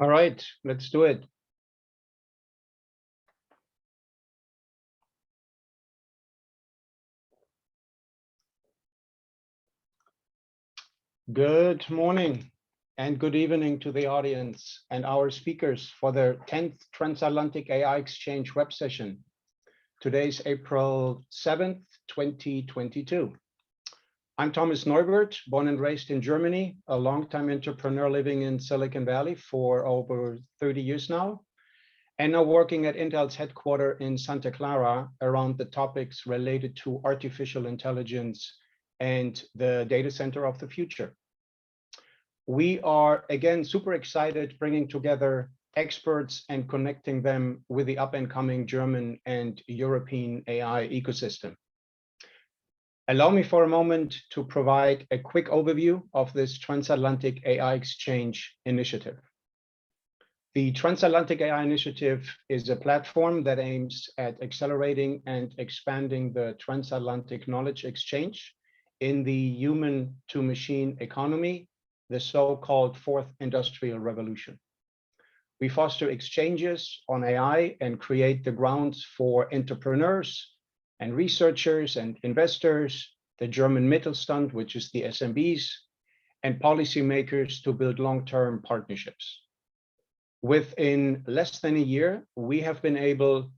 All right, let's do it. Good morning and good evening to the audience and our speakers for the 10th Transatlantic AI Exchange web session. Today's April 7th, 2022. I'm Thomas Neubert, born and raised in Germany, a longtime entrepreneur living in Silicon Valley for over 30 years now, and now working at Intel's headquarters in Santa Clara around the topics related to artificial intelligence and the data center of the future. We are, again, super excited bringing together experts and connecting them with the up-and-coming German and European AI ecosystem. Allow me for a moment to provide a quick overview of this Transatlantic AI Exchange initiative. The Transatlantic AI Initiative is a platform that aims at accelerating and expanding the transatlantic knowledge exchange in the human-to-machine economy, the so-called Fourth Industrial Revolution. We foster exchanges on AI and create the grounds for entrepreneurs and researchers and investors, the German Mittelstand, which is the SMBs, and policymakers to build long-term partnerships. Within less than a year, we have been able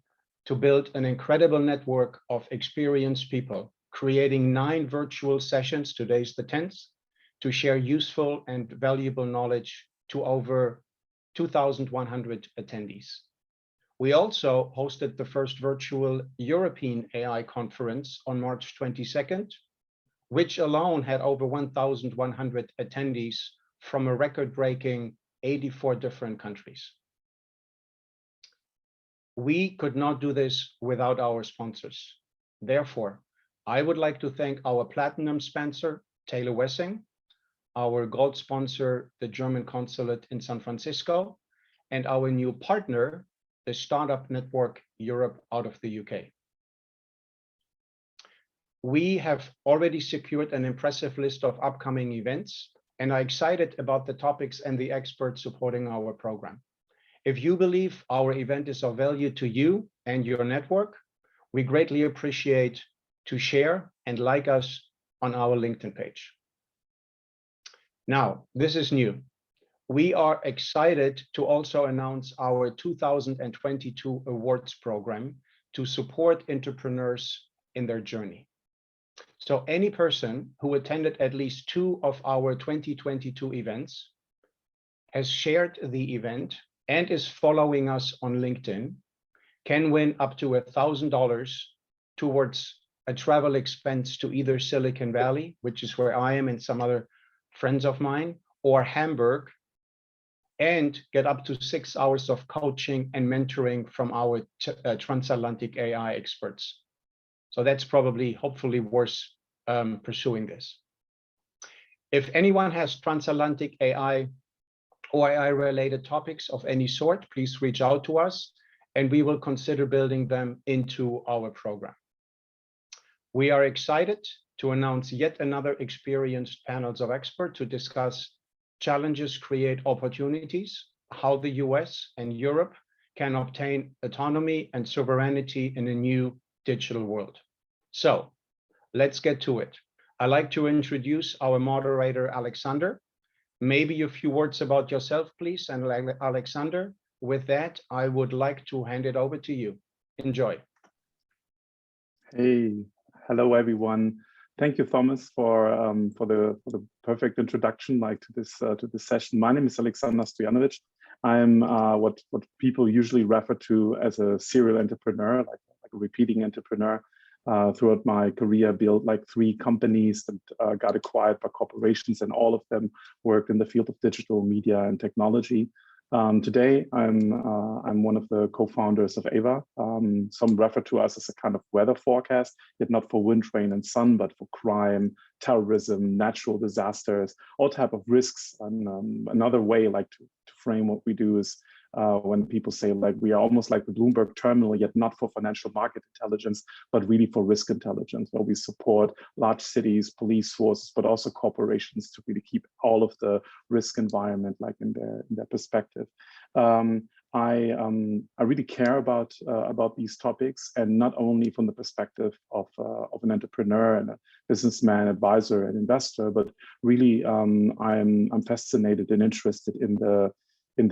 to build an incredible network of experienced people, creating 9 virtual sessions, today's the 10th, to share useful and valuable knowledge to over 2,100 attendees. We also hosted the first virtual European AI conference on March 22nd, which alone had over 1,100 attendees from a record-breaking 84 different countries. We could not do this without our sponsors. Therefore, I would like to thank our platinum sponsor, Taylor Wessing, our gold sponsor, the German Consulate in San Francisco, and our new partner, the Startup Network Europe out of the UK. We have already secured an impressive list of upcoming events and are excited about the topics and the experts supporting our program. If you believe our event is of value to you and your network, we greatly appreciate to share and like us on our LinkedIn page. Now, this is new. We are excited to also announce our 2022 awards program to support entrepreneurs in their journey. So any person who attended at least 2 of our 2022 events, has shared the event, and is following us on LinkedIn can win up to $1,000 towards a travel expense to either Silicon Valley, which is where I am and some other friends of mine, or Hamburg, and get up to 6 hours of coaching and mentoring from our transatlantic AI experts. So that's probably, hopefully, worth pursuing this. If anyone has transatlantic AI or AI-related topics of any sort, please reach out to us, and we will consider building them into our program. We are excited to announce yet another experienced panels of experts to discuss challenges create opportunities, how the US and Europe can obtain autonomy and sovereignty in a new digital world. So let's get to it. I'd like to introduce our moderator, Alexander. Maybe a few words about yourself, please. And Alexander, with that, I would like to hand it over to you. Enjoy. Hey, hello, everyone. Thank you, Thomas, for the perfect introduction, to this session. My name is Alexander Stojanovic. I'm what people usually refer to as a serial entrepreneur, like a repeating entrepreneur. Throughout my career, built 3 companies that got acquired by corporations, and all of them worked in the field of digital media and technology. Today, I'm one of the co-founders of AVA. Some refer to us as a kind of weather forecast, yet not for wind, rain, and sun, but for crime, terrorism, natural disasters, all type of risks. And another way, to frame what we do is when people say like we are almost like the Bloomberg terminal, yet not for financial market intelligence, but really for risk intelligence, where we support large cities, police forces, but also corporations to really keep all of the risk environment like in their perspective. I really care about these topics, and not only from the perspective of an entrepreneur and a businessman, advisor, and investor, but really I'm fascinated and interested in the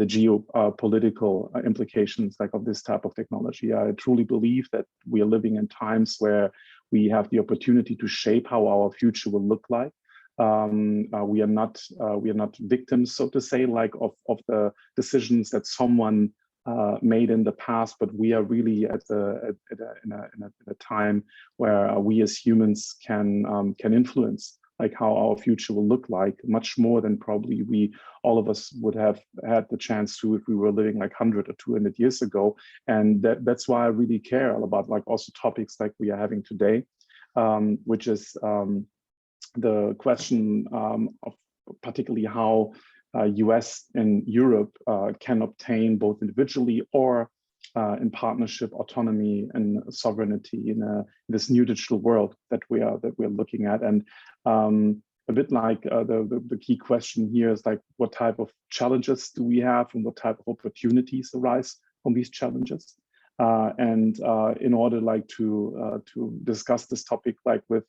geopolitical implications like of this type of technology. I truly believe that we are living in times where we have the opportunity to shape how our future will look like. We are not victims, so to say, like of the decisions that someone made in the past, but we are really in a time where we as humans can influence like how our future will look like, much more than probably all of us would have had the chance to if we were living like 100 or 200 years ago. And that's why I really care about like also topics like we are having today, which is the question of particularly how US and Europe can obtain both individually or in partnership autonomy and sovereignty in this new digital world that we are looking at. And a bit like the key question here is like, what type of challenges do we have and what type of opportunities arise from these challenges? And in order like to discuss this topic like with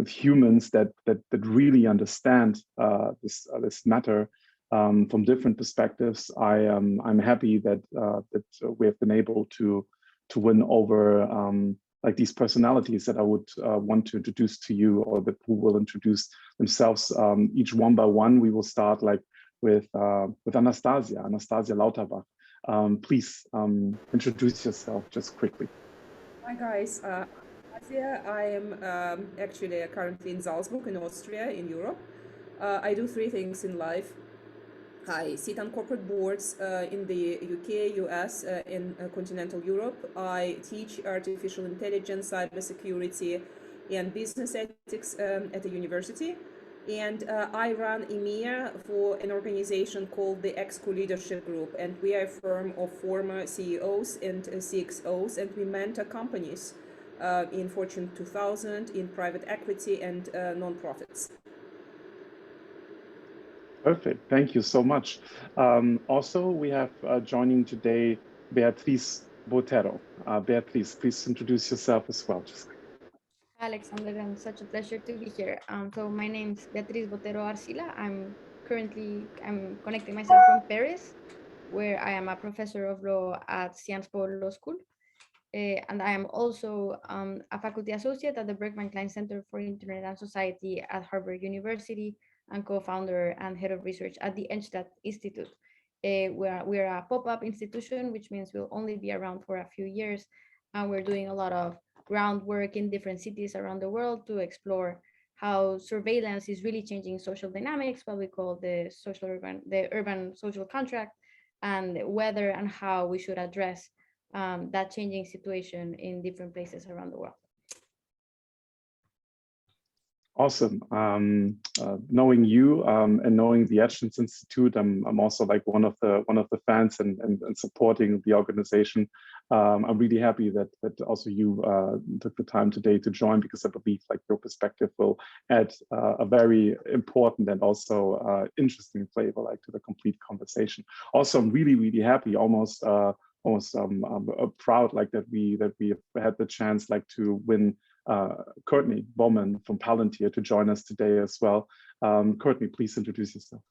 humans that really understand this matter from different perspectives, I'm happy that we have been able to win over like these personalities that I would want to introduce to you, or that who will introduce themselves each one by one. We will start like with Anastasia Lauterbach. Please introduce yourself just quickly. Hi guys, Anastasia. I am actually currently in Salzburg in Austria in Europe. I do three things in life. I sit on corporate boards in the UK, US, in continental Europe. I teach artificial intelligence, cybersecurity, and business ethics at a university. And I run EMEA for an organization called the EXCO Leadership Group. And we are a firm of former CEOs and CXOs, and we mentor companies in Fortune 2000, in private equity, and nonprofits. Perfect. Thank you so much. Also, we have joining today Beatriz Botero. Beatriz, please introduce yourself as well. Alexander, and such a pleasure to be here. So my name is Beatriz Botero Arcila. I'm connecting myself from Paris, where I am a professor of law at Sciences Po Law School. And I am also a faculty associate at the Berkman Klein Center for Internet and Society at Harvard University, and co-founder and head of research at the Einstein Institute. We're a pop-up institution, which means we'll only be around for a few years. And we're doing a lot of groundwork in different cities around the world to explore how surveillance is really changing social dynamics, what we call the urban social contract, and whether and how we should address that changing situation in different places around the world. Awesome. Knowing you and knowing the Edgens Institute, I'm also like one of the fans and supporting the organization. I'm really happy that also you took the time today to join, because I believe like your perspective will add a very important and also interesting flavor like to the complete conversation. Also, I'm really happy, almost proud like that we have had the chance like to win Courtney Bowman from Palantir to join us today as well. Courtney, please introduce yourself.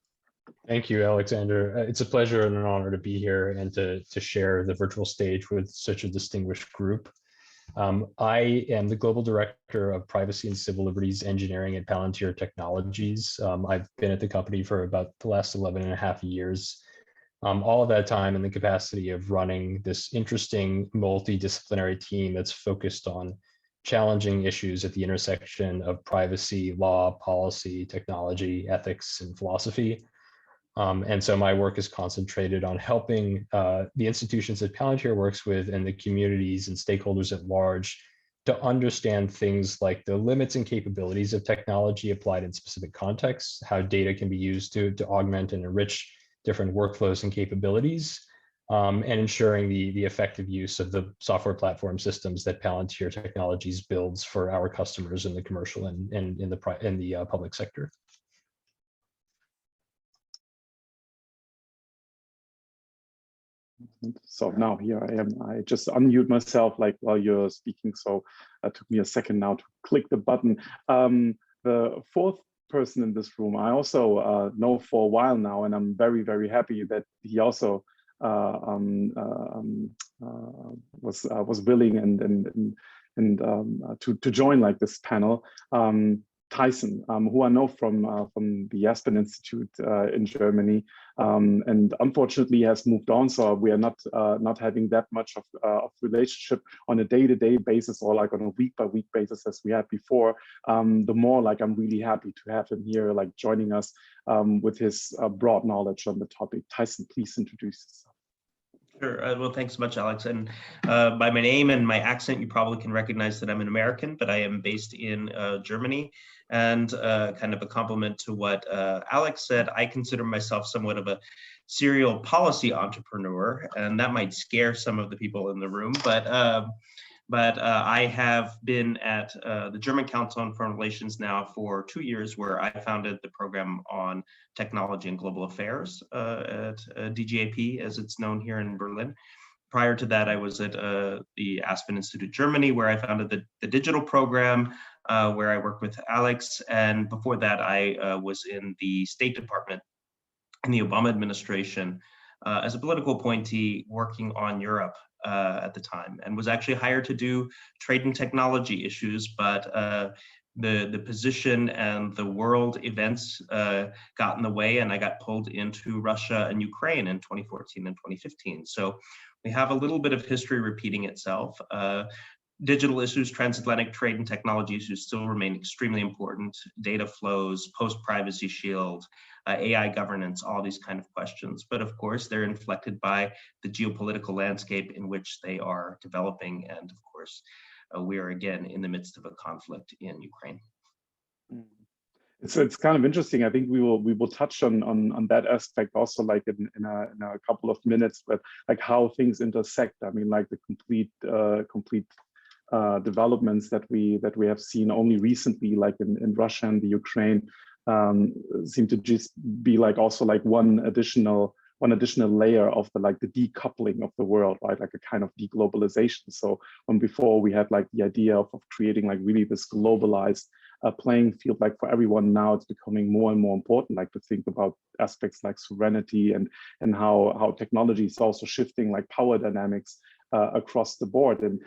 Thank you, Alexander. It's a pleasure and an honor to be here and to share the virtual stage with such a distinguished group. I am the Global Director of Privacy and Civil Liberties Engineering at Palantir Technologies. I've been at the company for about the last 11.5 years. All of that time in the capacity of running this interesting multidisciplinary team that's focused on challenging issues at the intersection of privacy, law, policy, technology, ethics, and philosophy. And so my work is concentrated on helping the institutions that Palantir works with and the communities and stakeholders at large to understand things like the limits and capabilities of technology applied in specific contexts, how data can be used to augment and enrich different workflows and capabilities, and ensuring the effective use of the software platform systems that Palantir Technologies builds for our customers in the commercial and in the public sector. So now here I am. I just unmute myself like while you're speaking. So it took me a second now to click the button. The fourth person in this room, I also know for a while now, and I'm very, very happy that he also was willing and to join like this panel. Tyson, who I know from the Aspen Institute in Germany, and unfortunately has moved on, so we are not having that much of relationship on a day-to-day basis or like on a week-by-week basis as we had before. The more like I'm really happy to have him here, like joining us with his broad knowledge on the topic. Tyson, please introduce yourself. Sure. Well, thanks so much, Alex. And by my name and my accent, you probably can recognize that I'm an American, but I am based in Germany. And kind of a compliment to what Alex said, I consider myself somewhat of a serial policy entrepreneur, and that might scare some of the people in the room, but I have been at the German Council on Foreign Relations now for 2 years, where I founded the program on technology and global affairs at DGAP, as it's known here in Berlin. Prior to that, I was at the Aspen Institute Germany, where I founded the digital program, where I worked with Alex. And before that, I was in the State Department in the Obama administration as a political appointee working on Europe at the time, and was actually hired to do trade and technology issues, but the position and the world events got in the way, and I got pulled into Russia and Ukraine in 2014 and 2015. So we have a little bit of history repeating itself. Digital issues, transatlantic trade and technology issues still remain extremely important. Data flows, post-privacy shield, AI governance, all these kind of questions. But of course, they're inflected by the geopolitical landscape in which they are developing. And of course, we are again in the midst of a conflict in Ukraine. It's kind of interesting. I think we will touch on that aspect also, like in a couple of minutes, but like how things intersect. I mean, like the complete developments that we have seen only recently, like in Russia and the Ukraine, seem to just be like also like one additional layer of the decoupling of the world, right? Like a kind of deglobalization. So when before we had like the idea of creating like really this globalized playing field, like for everyone, now it's becoming more and more important, like to think about aspects like sovereignty and how technology is also shifting like power dynamics across the board. And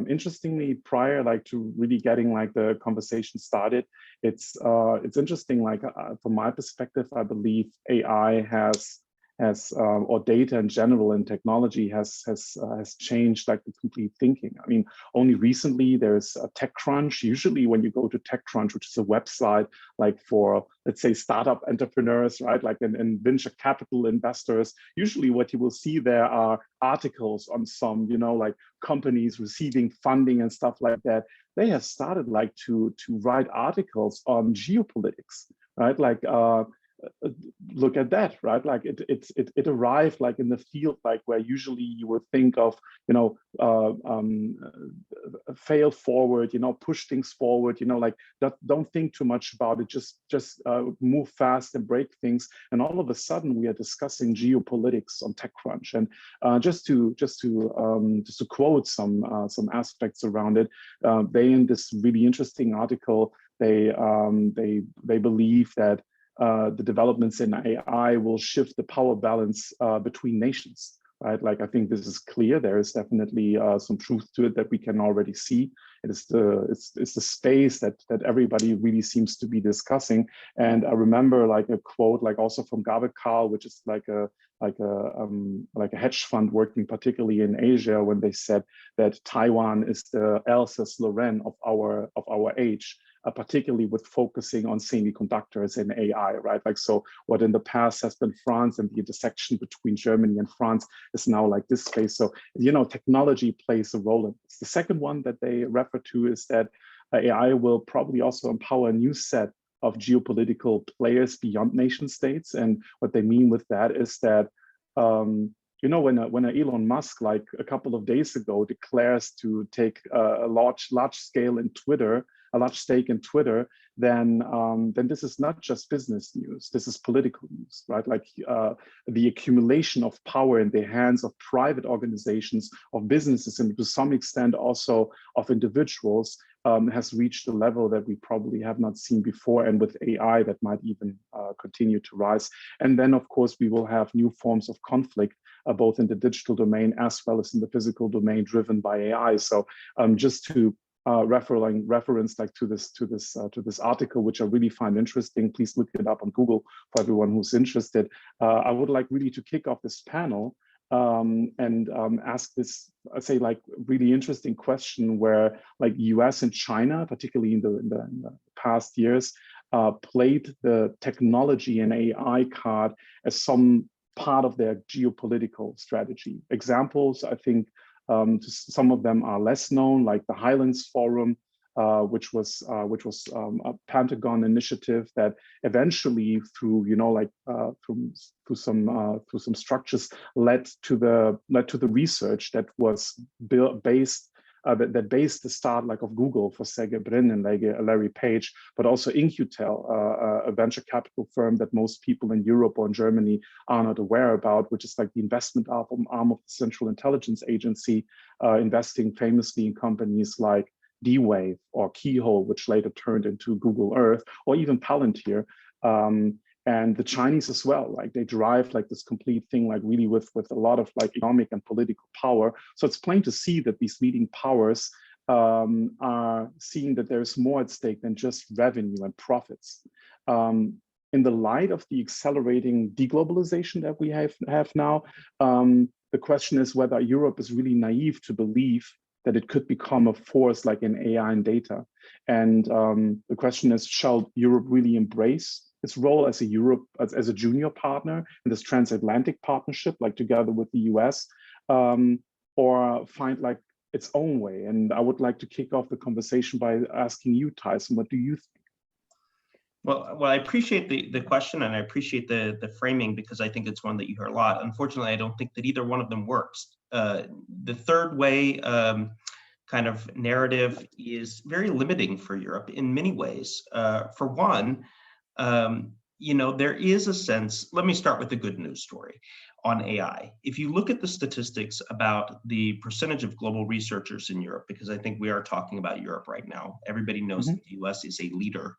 interestingly, prior like to really getting like the conversation started, it's interesting, like from my perspective, I believe AI has or data in general and technology has changed like the complete thinking. I mean, only recently there's a TechCrunch. Usually when you go to TechCrunch, which is a website like for, let's say, startup entrepreneurs, right? Like and venture capital investors, usually what you will see there are articles on some, like companies receiving funding and stuff like that. They have started like to write articles on geopolitics, right? Like, look at that, right? Like it arrived like in the field, like where usually you would think of, fail forward, push things forward, like don't think too much about it, just move fast and break things. And all of a sudden we are discussing geopolitics on TechCrunch. And just to quote some aspects around it, they in this really interesting article, they believe that the developments in AI will shift the power balance between nations, right? Like, I think this is clear. There is definitely some truth to it that we can already see. It's the space that everybody really seems to be discussing. And I remember like a quote, like also from Gabe Carl, which is like a hedge fund working particularly in Asia, when they said that Taiwan is the Alsace-Lorraine of our age. particularly with focusing on semiconductors and AI, right? Like, so what in the past has been France and the intersection between Germany and France is now like this space. So, you know, technology plays a role in this. The second one that they refer to is that AI will probably also empower a new set of geopolitical players beyond nation states. And what they mean with that is that, you know, when Elon Musk, like a couple of days ago, declares to take a large scale in Twitter, a large stake in Twitter, then this is not just business news. This is political news, right? Like the accumulation of power in the hands of private organizations, of businesses, and to some extent also of individuals has reached a level that we probably have not seen before. And with AI, that might even continue to rise. And then, of course, we will have new forms of conflict, both in the digital domain as well as in the physical domain, driven by AI. So just to reference like to this article, which I really find interesting. Please look it up on Google for everyone who's interested. I would like really to kick off this panel and ask this, I say, like really interesting question where like US and China, particularly in the past years, played the technology and AI card as some part of their geopolitical strategy. Examples, I think, some of them are less known, like the Highlands Forum, which was a Pentagon initiative that eventually, through through some structures, led to the research that was based. That based the start like of Google for Sergey Brin and Larry Page, but also In-Q-Tel, a venture capital firm that most people in Europe or in Germany are not aware about, which is like the investment arm of the Central Intelligence Agency, investing famously in companies like D-Wave or Keyhole, which later turned into Google Earth, or even Palantir. And the Chinese as well, like they drive like this complete thing, like really with a lot of like economic and political power. So it's plain to see that these leading powers are seeing that there's more at stake than just revenue and profits. In the light of the accelerating deglobalization that we have now, the question is whether Europe is really naive to believe that it could become a force like in AI and data. And the question is, shall Europe really embrace its role as a junior partner in this transatlantic partnership, like together with the US, or find like its own way? And I would like to kick off the conversation by asking you, Tyson, what do you think? Well, I appreciate the question, and I appreciate the framing, because I think it's one that you hear a lot. Unfortunately, I don't think that either one of them works. The third way kind of narrative is very limiting for Europe in many ways. For one, you know, there is a sense, let me start with the good news story on AI. If you look at the statistics about the percentage of global researchers in Europe, because I think we are talking about Europe right now, everybody knows that the US is a leader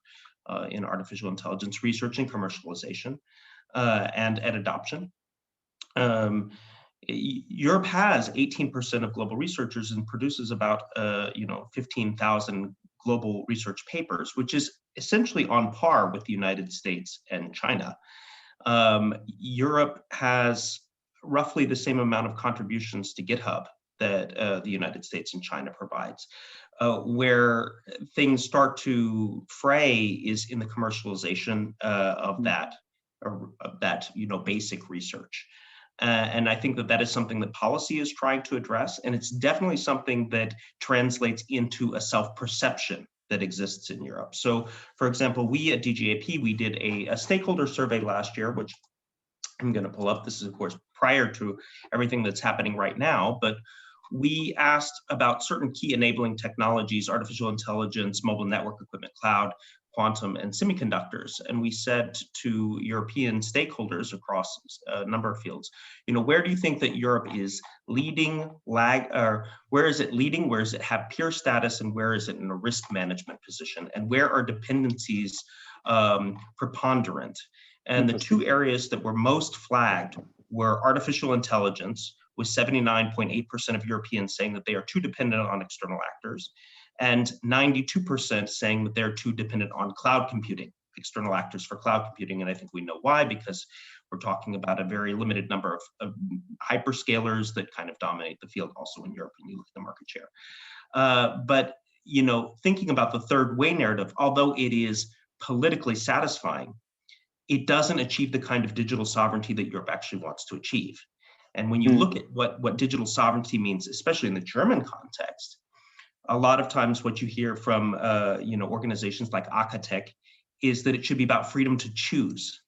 in artificial intelligence research and commercialization and at adoption. Europe has 18% of global researchers and produces about 15,000 global research papers, which is essentially on par with the United States and China. Europe has roughly the same amount of contributions to GitHub that the United States and China provides. Where things start to fray is in the commercialization of that basic research. And I think that is something that policy is trying to address, and it's definitely something that translates into a self-perception that exists in Europe. So, for example, we at DGAP, we did a stakeholder survey last year, which I'm going to pull up. This is, of course, prior to everything that's happening right now, but we asked about certain key enabling technologies: artificial intelligence, mobile network equipment, cloud, quantum, and semiconductors. And we said to European stakeholders across a number of fields, where do you think that Europe is leading, or where is it leading, where does it have peer status, and where is it in a risk management position, and where are dependencies preponderant? And the two areas that were most flagged were artificial intelligence, with 79.8% of Europeans saying that they are too dependent on external actors, and 92% saying that they're too dependent on cloud computing, external actors for cloud computing. And I think we know why, because we're talking about a very limited number of hyperscalers that kind of dominate the field also in Europe, and you look at the market share. But thinking about the third way narrative, although it is politically satisfying, it doesn't achieve the kind of digital sovereignty that Europe actually wants to achieve. And when you look at what digital sovereignty means, especially in the German context, a lot of times what you hear from organizations like Akatech is that it should be about freedom to choose.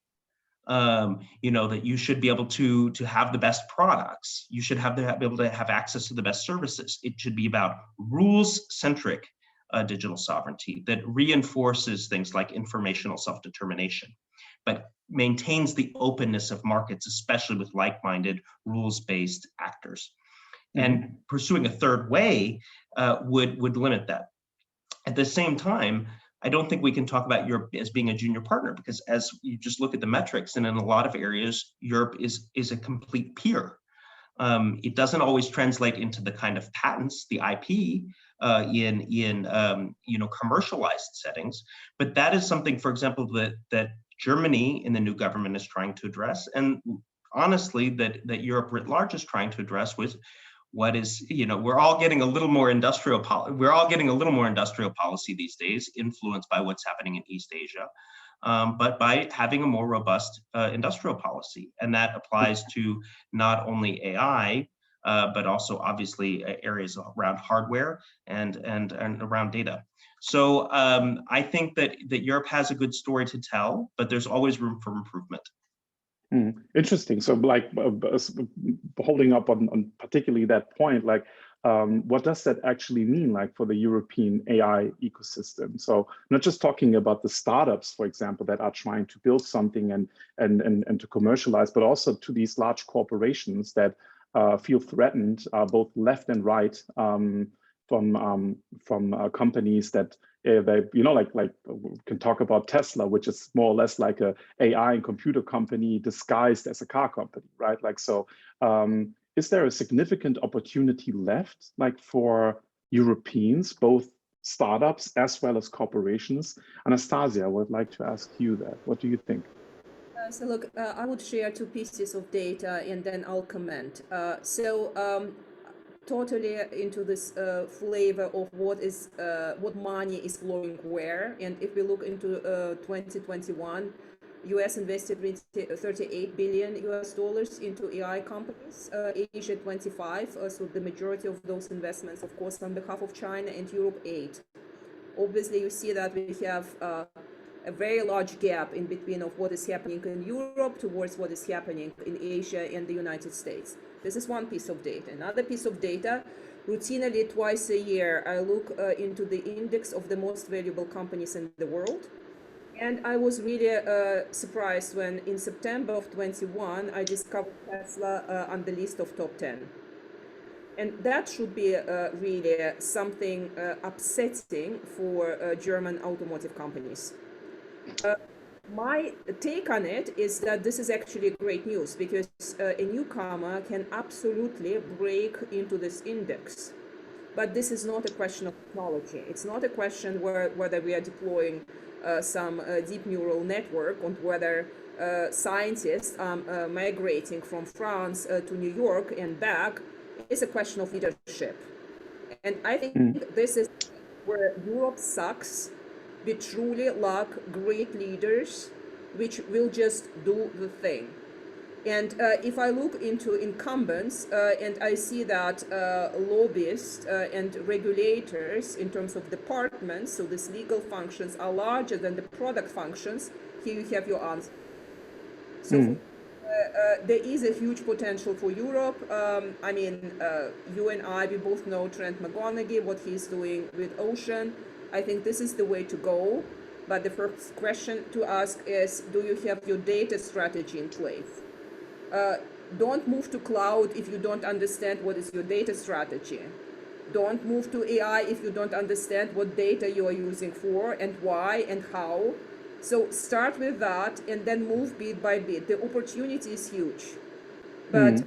That you should be able to have the best products. You should be able to have access to the best services. It should be about rules-centric digital sovereignty that reinforces things like informational self-determination, but maintains the openness of markets, especially with like-minded rules-based actors. And pursuing a third way would limit that. At the same time, I don't think we can talk about Europe as being a junior partner, because as you just look at the metrics, and in a lot of areas, Europe is a complete peer. It doesn't always translate into the kind of patents, the IP, in commercialized settings, but that is something, for example, that Germany in the new government is trying to address, and honestly, that Europe writ large is trying to address with what is, we're all getting a little more industrial policy these days, influenced by what's happening in East Asia, but by having a more robust industrial policy. And that applies to not only AI, but also obviously areas around hardware and around data. So I think that Europe has a good story to tell, but there's always room for improvement. Interesting. So like holding up on particularly that point, like what does that actually mean like for the European AI ecosystem? So not just talking about the startups, for example, that are trying to build something and to commercialize, but also to these large corporations that feel threatened, both left and right, from companies that they, like we can talk about Tesla, which is more or less like a AI and computer company disguised as a car company, right? Like, so is there a significant opportunity left, like for Europeans, both startups as well as corporations? Anastasia, I would like to ask you that. What do you think? So look, I would share two pieces of data and then I'll comment. Totally into this flavor of what money is flowing where. And if we look into 2021, US invested $38 billion into AI companies, Asia 25, so the majority of those investments, of course, on behalf of China, and Europe 8. Obviously, you see that we have a very large gap in between of what is happening in Europe towards what is happening in Asia and the United States. This is one piece of data. Another piece of data, routinely twice a year, I look into the index of the most valuable companies in the world. And I was really surprised when in September of 21, I discovered Tesla on the list of top 10. And that should be really something upsetting for German automotive companies. My take on it is that this is actually great news, because a newcomer can absolutely break into this index. But this is not a question of technology. It's not a question whether we are deploying some deep neural network, and whether scientists are migrating from France to New York and back. It's a question of leadership. And I think this is where Europe sucks. We truly lack great leaders which will just do the thing. And if I look into incumbents and I see that lobbyists and regulators in terms of departments, so these legal functions are larger than the product functions, here you have your answer. So there is a huge potential for Europe. I mean, you and I, we both know Trent McGonaghy, what he's doing with Ocean. I think this is the way to go. But the first question to ask is, do you have your data strategy in place? Don't move to cloud if you don't understand what is your data strategy. Don't move to AI if you don't understand what data you are using for and why and how. So start with that and then move bit by bit. The opportunity is huge, but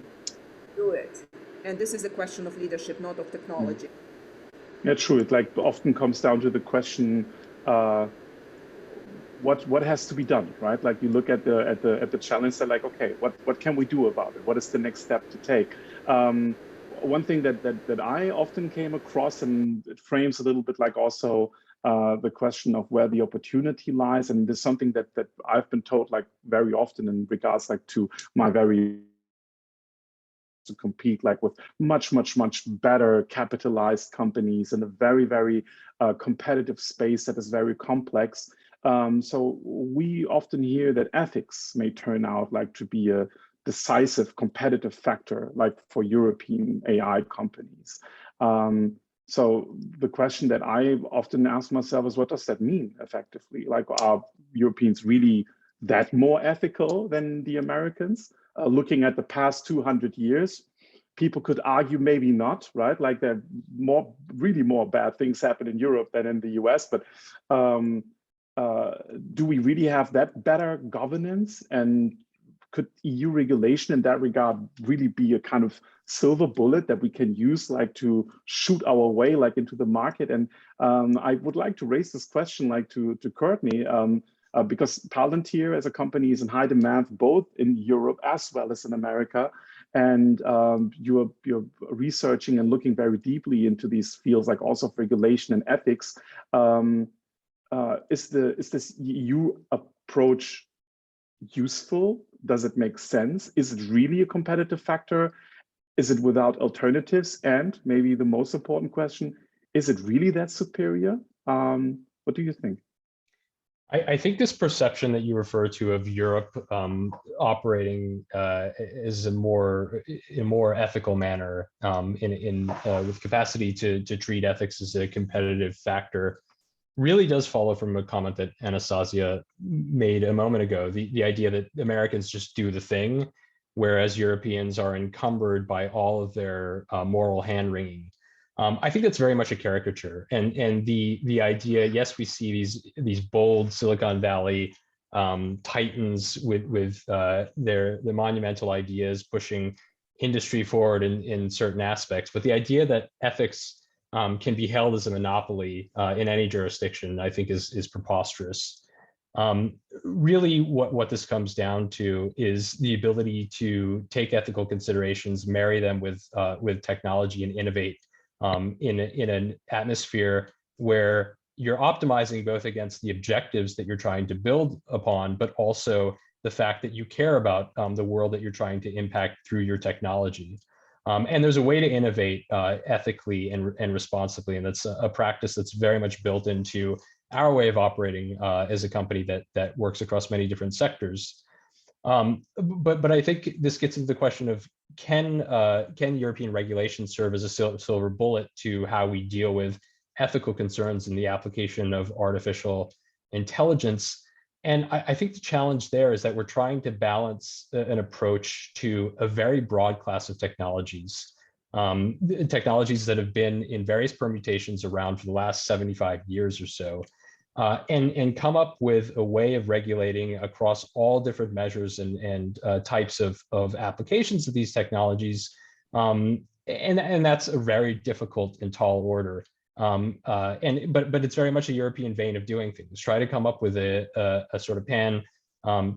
do it. And this is a question of leadership, not of technology. Yeah, true. It like often comes down to the question, what has to be done, right? Like you look at the challenge, they're like, okay, what can we do about it? What is the next step to take? one thing that I often came across, and it frames a little bit like also the question of where the opportunity lies, and there's something that I've been told like very often in regards like to my very to compete like with much better capitalized companies in a very competitive space that is very complex. So we often hear that ethics may turn out like to be a decisive competitive factor like for European AI companies. So the question that I often ask myself is, what does that mean effectively? Like, are Europeans really that more ethical than the Americans? Looking at the past 200 years, people could argue maybe not, right? Like there are really more bad things happen in Europe than in the US, but do we really have that better governance? And could EU regulation in that regard really be a kind of silver bullet that we can use like to shoot our way like into the market? And I would like to raise this question like to Courtney, because Palantir as a company is in high demand both in Europe as well as in America. And you're researching and looking very deeply into these fields like also of regulation and ethics. Is this EU approach useful? Does it make sense? Is it really a competitive factor? Is it without alternatives? And maybe the most important question, is it really that superior? What do you think? I think this perception that you refer to of Europe operating is a more ethical manner with capacity to treat ethics as a competitive factor really does follow from a comment that Anastasia made a moment ago, the idea that Americans just do the thing, whereas Europeans are encumbered by all of their moral hand-wringing. I think that's very much a caricature. And the idea, yes, we see these bold Silicon Valley titans with their monumental ideas pushing industry forward in certain aspects, but the idea that ethics can be held as a monopoly in any jurisdiction, I think is preposterous. Really what this comes down to is the ability to take ethical considerations, marry them with technology and innovate in an atmosphere where you're optimizing both against the objectives that you're trying to build upon, but also the fact that you care about the world that you're trying to impact through your technology. And there's a way to innovate ethically and responsibly, and that's a practice that's very much built into our way of operating as a company that works across many different sectors. But I think this gets into the question of can European regulation serve as a silver bullet to how we deal with ethical concerns in the application of artificial intelligence? And I think the challenge there is that we're trying to balance an approach to a very broad class of technologies, technologies that have been in various permutations around for the last 75 years or so, and come up with a way of regulating across all different measures and types of applications of these technologies. And that's a very difficult and tall order. But it's very much a European vein of doing things. Try to come up with a sort of pan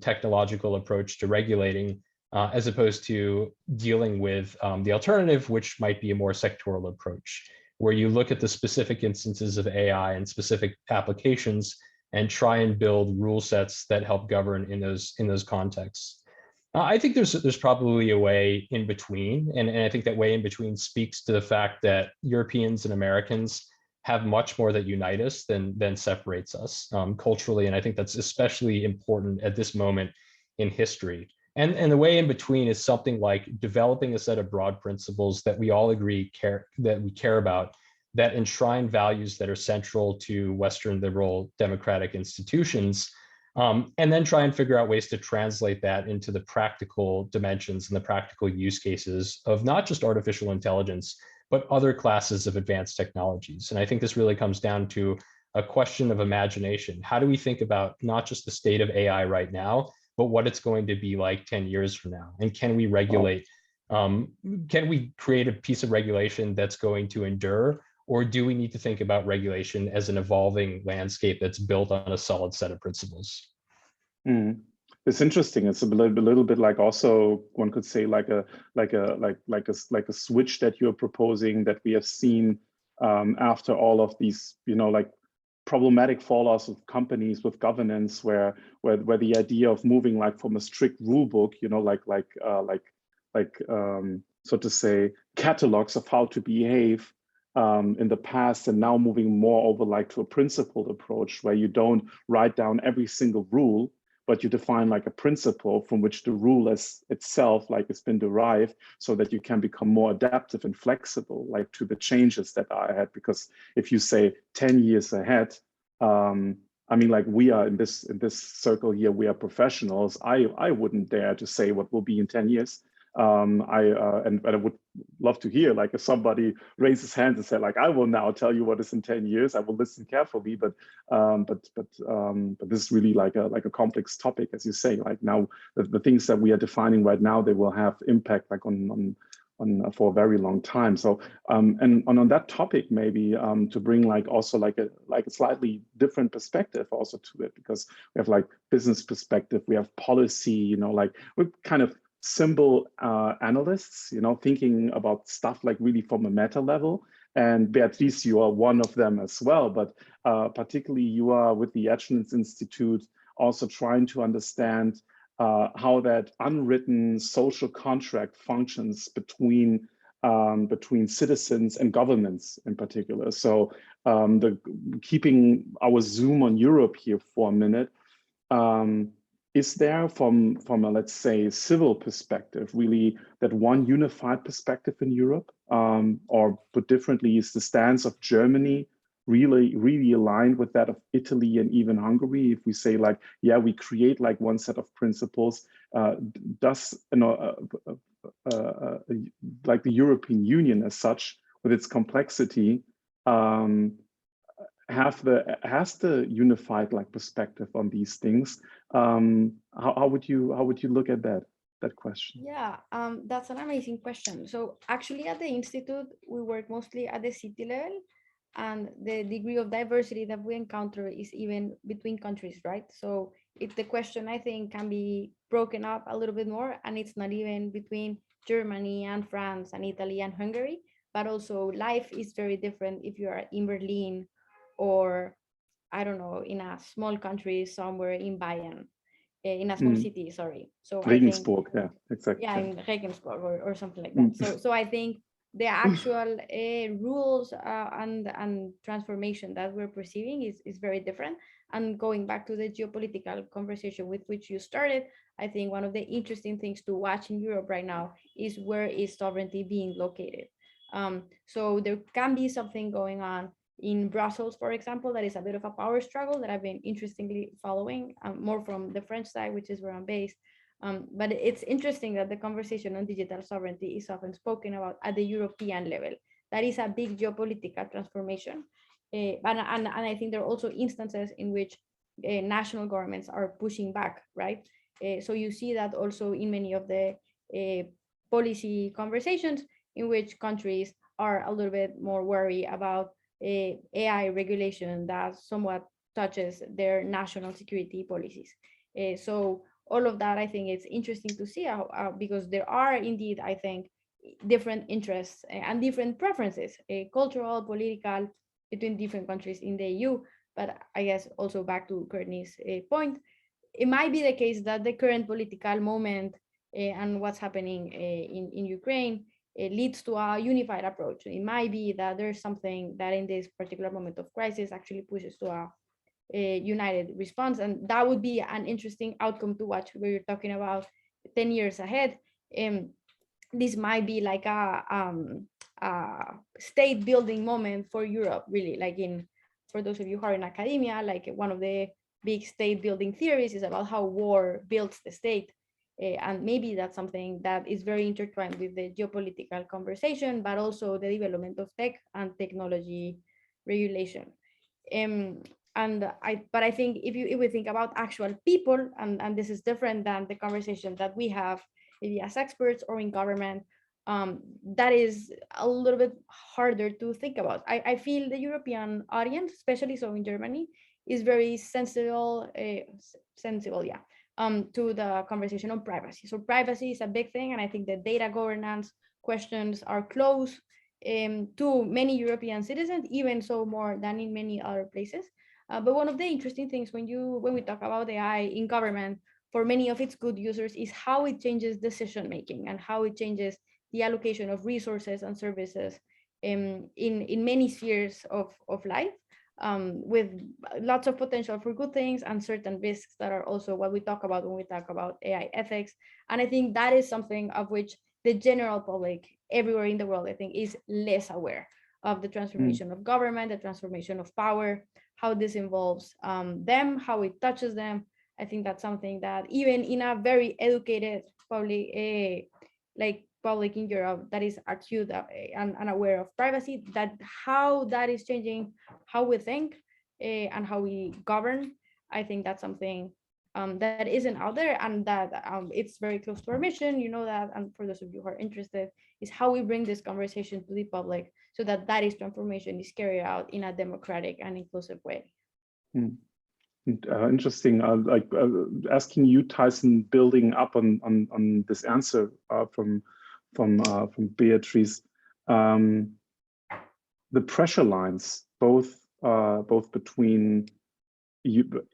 technological approach to regulating, as opposed to dealing with the alternative, which might be a more sectoral approach, where you look at the specific instances of AI and specific applications and try and build rule sets that help govern in those contexts. I think there's probably a way in between, and I think that way in between speaks to the fact that Europeans and Americans have much more that unite us than separates us culturally, and I think that's especially important at this moment in history. And the way in between is something like developing a set of broad principles that we all agree that we care about, that enshrine values that are central to Western liberal democratic institutions. And then try and figure out ways to translate that into the practical dimensions and the practical use cases of not just artificial intelligence, but other classes of advanced technologies. And I think this really comes down to a question of imagination. How do we think about not just the state of AI right now, but what it's going to be like 10 years from now? And can we regulate, can we create a piece of regulation that's going to endure? Or do we need to think about regulation as an evolving landscape that's built on a solid set of principles? it's interesting. It's a little bit like, also one could say like a switch that you're proposing, that we have seen after all of these, like problematic fallouts of companies with governance, where the idea of moving like from a strict rule book, so to say, catalogs of how to behave in the past, and now moving more over like to a principled approach, where you don't write down every single rule, but you define like a principle from which the rule as itself like has been derived, so that you can become more adaptive and flexible like to the changes that are ahead. Because if you say 10 years ahead, I mean, like we are in this circle here, we are professionals. I wouldn't dare to say what will be in 10 years. And I would love to hear like if somebody raises hands and say like, I will now tell you what is in 10 years. I will listen carefully, but this is really like a complex topic, as you say. Like now, the things that we are defining right now, they will have impact like on for a very long time. So and on that topic, maybe to bring like also like a slightly different perspective also to it, because we have like business perspective, we have policy, like we're kind of symbol analysts, thinking about stuff like really from a meta level. And Beatrice, you are one of them as well, but particularly you are with the Edgemans Institute also trying to understand how that unwritten social contract functions between citizens and governments in particular. So keeping our zoom on Europe here for a minute, is there from a, let's say, civil perspective, really that one unified perspective in Europe? Or put differently, is the stance of Germany really aligned with that of Italy and even Hungary? If we say like, yeah, we create like one set of principles, does like the European Union as such, with its complexity, has the unified like perspective on these things? How would you look at that question? Yeah, that's an amazing question. So actually at the Institute, we work mostly at the city level, and the degree of diversity that we encounter is even between countries, right? So the question, I think, can be broken up a little bit more, and it's not even between Germany and France and Italy and Hungary, but also life is very different if you are in Berlin or, I don't know, in a small country somewhere in Bayern, in a small city, sorry. So I think, Regensburg, yeah, exactly. yeah, in Regensburg or something like that. So I think the actual rules and transformation that we're perceiving is very different. And going back to the geopolitical conversation with which you started, I think one of the interesting things to watch in Europe right now is where is sovereignty being located. So there can be something going on in Brussels, for example, that is a bit of a power struggle that I've been interestingly following, more from the French side, which is where I'm based. But it's interesting that the conversation on digital sovereignty is often spoken about at the European level. That is a big geopolitical transformation. And I think there are also instances in which national governments are pushing back, right? So you see that also in many of the policy conversations in which countries are a little bit more worried about AI regulation that somewhat touches their national security policies. So all of that, I think it's interesting to see how, because there are indeed, I think, different interests and different preferences, cultural, political, between different countries in the EU. But I guess also back to Courtney's point, it might be the case that the current political moment and what's happening in Ukraine leads to a unified approach. It might be that there's something that in this particular moment of crisis actually pushes to a united response, and that would be an interesting outcome to watch. Where you're talking about 10 years ahead, this might be like a state building moment for Europe, really. Like for those of you who are in academia, like one of the big state building theories is about how war builds the state. And maybe that's something that is very intertwined with the geopolitical conversation, but also the development of tech and technology regulation. But I think if we think about actual people, and this is different than the conversation that we have maybe as experts or in government, that is a little bit harder to think about. I feel the European audience, especially so in Germany, is very sensible, yeah, to the conversation on privacy. So privacy is a big thing, and I think the data governance questions are close to many European citizens, even so more than in many other places. But one of the interesting things when we talk about AI in government, for many of its good users, is how it changes decision making and how it changes the allocation of resources and services in many spheres of life, with lots of potential for good things and certain risks that are also what we talk about when we talk about AI ethics. And I think that is something of which the general public everywhere in the world, I think, is less aware of the transformation of government, the transformation of power, how this involves them, how it touches them. I think that's something that even in a very educated public, like public in Europe, that is acute and aware of privacy, that how that is changing how we think and how we govern. I think that's something that isn't out there, and that it's very close to our mission, you know that, and for those of you who are interested, is how we bring this conversation to the public so that that is transformation is carried out in a democratic and inclusive way. Interesting. Asking you, Tyson, building up on this answer from Beatrice, the pressure lines, both between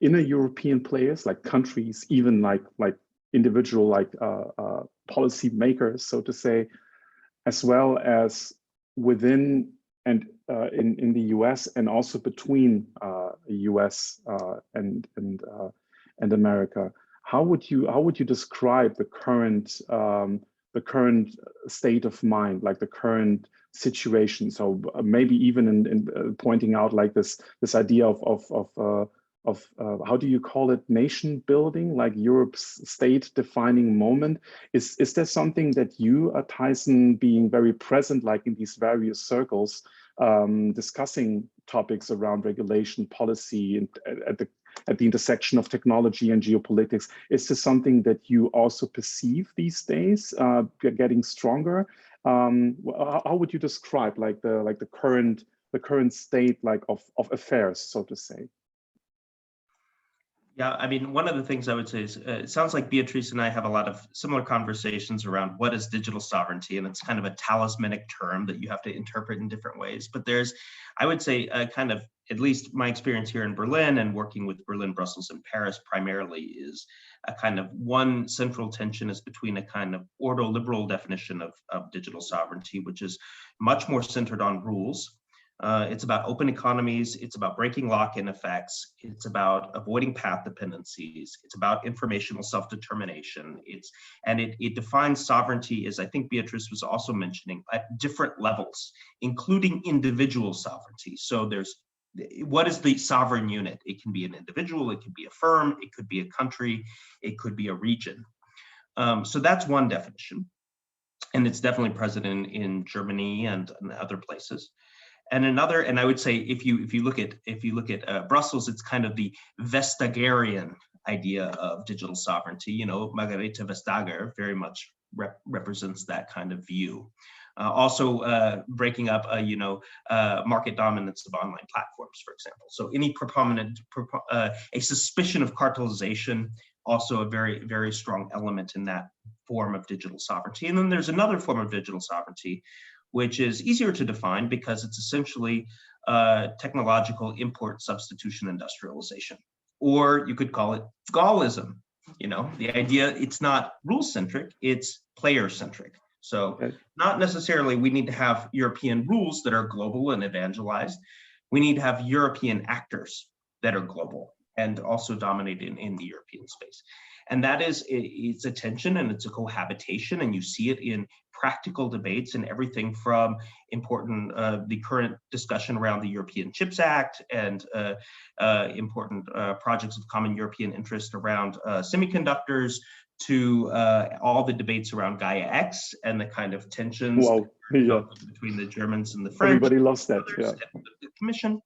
inner European players like countries, even like individual policy makers, so to say, as well as within and in the US, and also between US and America. How would you describe the current state of mind, like the current situation? So maybe even in pointing out like this idea of how do you call it, nation building, like Europe's state defining moment. Is there something that you, Tyson, being very present like in these various circles, discussing topics around regulation, policy, and at the intersection of technology and geopolitics, is this something that you also perceive these days getting stronger? How would you describe like the current state like of affairs, so to say? Yeah, I mean, one of the things I would say is it sounds like Beatrice and I have a lot of similar conversations around what is digital sovereignty, and it's kind of a talismanic term that you have to interpret in different ways. But there's, I would say, kind of, at least my experience here in Berlin and working with Berlin, Brussels, and Paris primarily, is a kind of one central tension is between a kind of ordoliberal definition of digital sovereignty, which is much more centered on rules. It's about open economies. It's about breaking lock-in effects. It's about avoiding path dependencies. It's about informational self-determination. It defines sovereignty, as I think Beatrice was also mentioning, at different levels, including individual sovereignty. So there's, what is the sovereign unit? It can be an individual, it could be a firm, it could be a country, it could be a region. So that's one definition. And it's definitely present in Germany and other places. And another, and I would say, if you look at Brussels, it's kind of the Vestagerian idea of digital sovereignty. You know, Margarete Vestager very much represents that kind of view. Also, breaking up, market dominance of online platforms, for example. So any a suspicion of cartelization, also a very, very strong element in that form of digital sovereignty. And then there's another form of digital sovereignty, which is easier to define because it's essentially technological import substitution industrialization. Or you could call it Gaullism. You know, the idea, it's not rule-centric, it's player-centric. So not necessarily we need to have European rules that are global and evangelized. We need to have European actors that are global and also dominated in the European space. And that is, it's a tension and it's a cohabitation, and you see it in practical debates and everything from important, the current discussion around the European Chips Act and important projects of common European interest around semiconductors, to all the debates around Gaia X and the kind of tensions between the Germans and the French. Everybody loves that, yeah. The Commission.